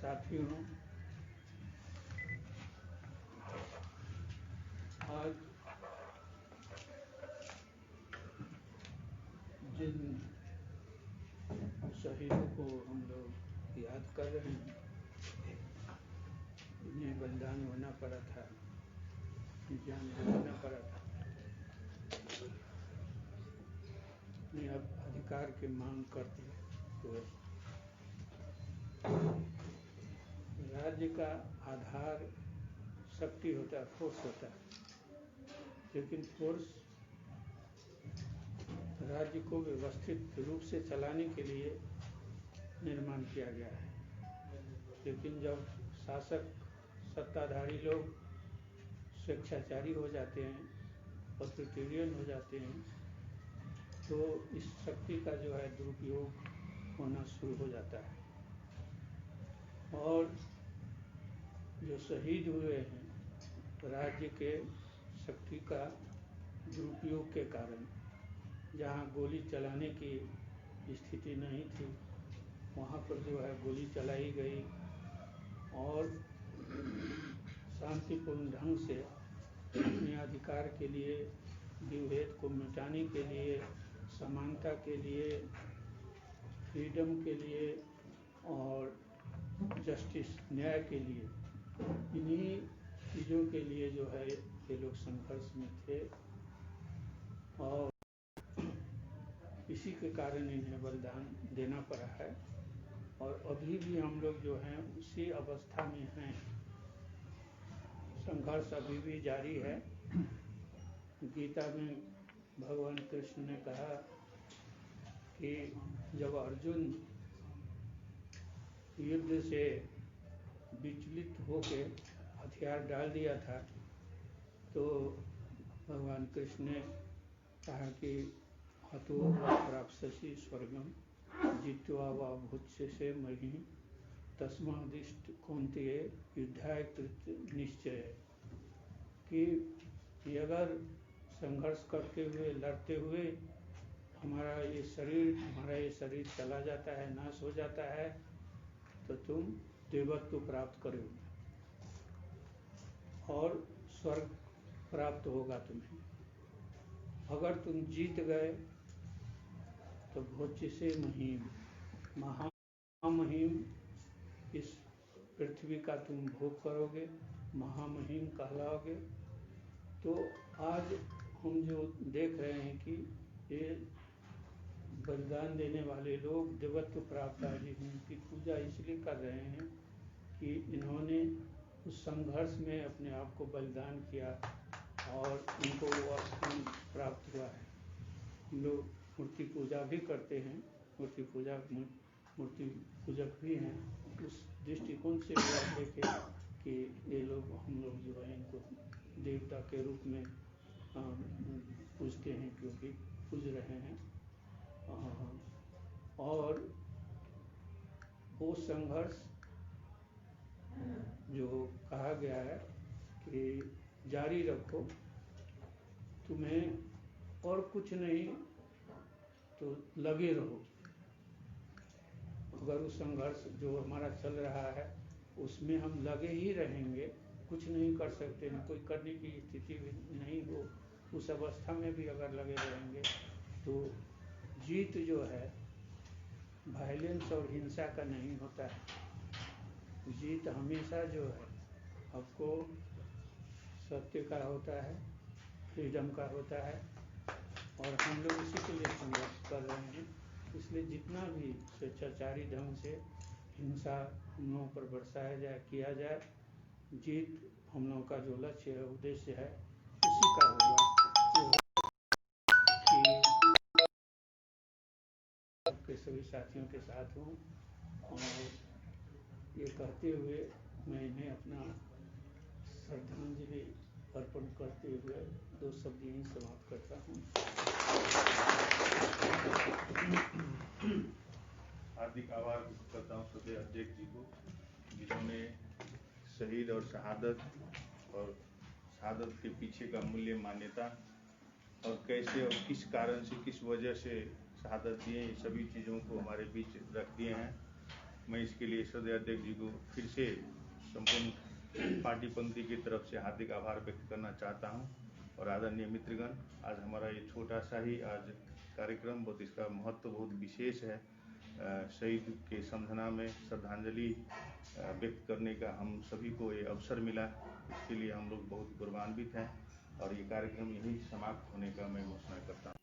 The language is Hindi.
साथियों, आज जिन शहीदों को हम लोग याद कर रहे हैं, इन्हें बलिदान होना पड़ा था, जान देना पड़ा था अपने अधिकार की मांग करते हुए। राज्य का आधार शक्ति होता है, फोर्स होता है, लेकिन फोर्स राज्य को व्यवस्थित रूप से चलाने के लिए निर्माण किया गया है। लेकिन जब शासक सत्ताधारी लोग स्वेच्छाचारी हो जाते हैं, ऑथोरिटेरियन हो जाते हैं, तो इस शक्ति का जो है दुरुपयोग होना शुरू हो जाता है। और जो शहीद हुए हैं राज्य के शक्ति का दुरुपयोग के कारण, जहाँ गोली चलाने की स्थिति नहीं थी, वहाँ पर जो है गोली चलाई गई और शांतिपूर्ण ढंग से अपने अधिकार के लिए, विभेद को मिटाने के लिए, समानता के लिए, फ्रीडम के लिए और जस्टिस, न्याय के लिए, इन्हीं चीज़ों के लिए जो है ये लोग संघर्ष में थे और इसी के कारण इन्हें बलिदान देना पड़ा है। और अभी भी हम लोग जो हैं उसी अवस्था में हैं, संघर्ष अभी भी जारी है। गीता में भगवान कृष्ण ने कहा कि जब अर्जुन युद्ध से विचलित होकर हथियार डाल दिया था, तो भगवान कृष्ण ने कहा कि हतो वा प्राप्स्यसि स्वर्गम जित्वा वा भुज्यसे मही तस्मादिष्ट कौन्तेय युद्धाय कृत निश्चय। कि अगर संघर्ष करते हुए, लड़ते हुए हमारा ये शरीर चला जाता है, नाश हो जाता है, तो तुम देवत्व प्राप्त करोगे और स्वर्ग प्राप्त होगा तुम्हें। अगर तुम जीत गए तो भोज्य से महीम, महामहिम इस पृथ्वी का तुम भोग करोगे, महामहिम कहलाओगे। तो आज हम जो देख रहे हैं कि ये बलिदान देने वाले लोग देवत्व प्राप्त, आज इनकी पूजा इसलिए कर रहे हैं कि इन्होंने उस संघर्ष में अपने आप को बलिदान किया और इनको वो स्थान प्राप्त हुआ है। लोग मूर्ति पूजा भी करते हैं, मूर्ति पूजक भी हैं। उस दृष्टिकोण से भी आप देखें कि ये लोग, हम लोग जो है इनको देवता के रूप में पूजते हैं, क्योंकि पूज रहे हैं। और वो संघर्ष जो कहा गया है कि जारी रखो, तुम्हें और कुछ नहीं तो लगे रहो। अगर उस संघर्ष जो हमारा चल रहा है उसमें हम लगे ही रहेंगे, कुछ नहीं कर सकते, न कोई करने की स्थिति भी नहीं हो, उस अवस्था में भी अगर लगे रहेंगे तो जीत जो है वायलेंस और हिंसा का नहीं होता है। जीत हमेशा जो है आपको सत्य का होता है, फ्रीडम का होता है, और हम लोग इसी के लिए संघर्ष कर रहे हैं। इसलिए जितना भी स्वेच्छाचारी ढंग से हिंसा हम लोगों पर बरसाया जाए, किया जाए, जीत हम लोगों का जो लक्ष्य है, उद्देश्य है, उसी का होगा। आपके सभी साथियों के साथ हूँ और ये कहते हुए मैं इन्हें अपना श्रद्धांजलि अर्पण करते हुए दो शब्द यहीं समाप्त करता हूँ। हार्दिक आभार व्यक्त करता हूँ सदैव अध्यक्ष जी को, जिन्होंने शहीद और शहादत के पीछे का मूल्य, मान्यता और कैसे और किस कारण से, किस वजह से शहादत दिए, सभी चीज़ों को हमारे बीच रख दिए हैं। मैं इसके लिए सदस्य अध्यक्ष जी को फिर से संपूर्ण पार्टी पंक्ति की तरफ से हार्दिक आभार व्यक्त करना चाहता हूं। और आदरणीय मित्रगण, आज हमारा ये छोटा सा ही आज कार्यक्रम बहुत इसका महत्व बहुत विशेष है। शहीद के समझना में श्रद्धांजलि व्यक्त करने का हम सभी को ये अवसर मिला, इसके लिए हम लोग बहुत गौरवान्वित हैं। और ये कार्यक्रम यहीं समाप्त होने का मैं घोषणा करता हूँ।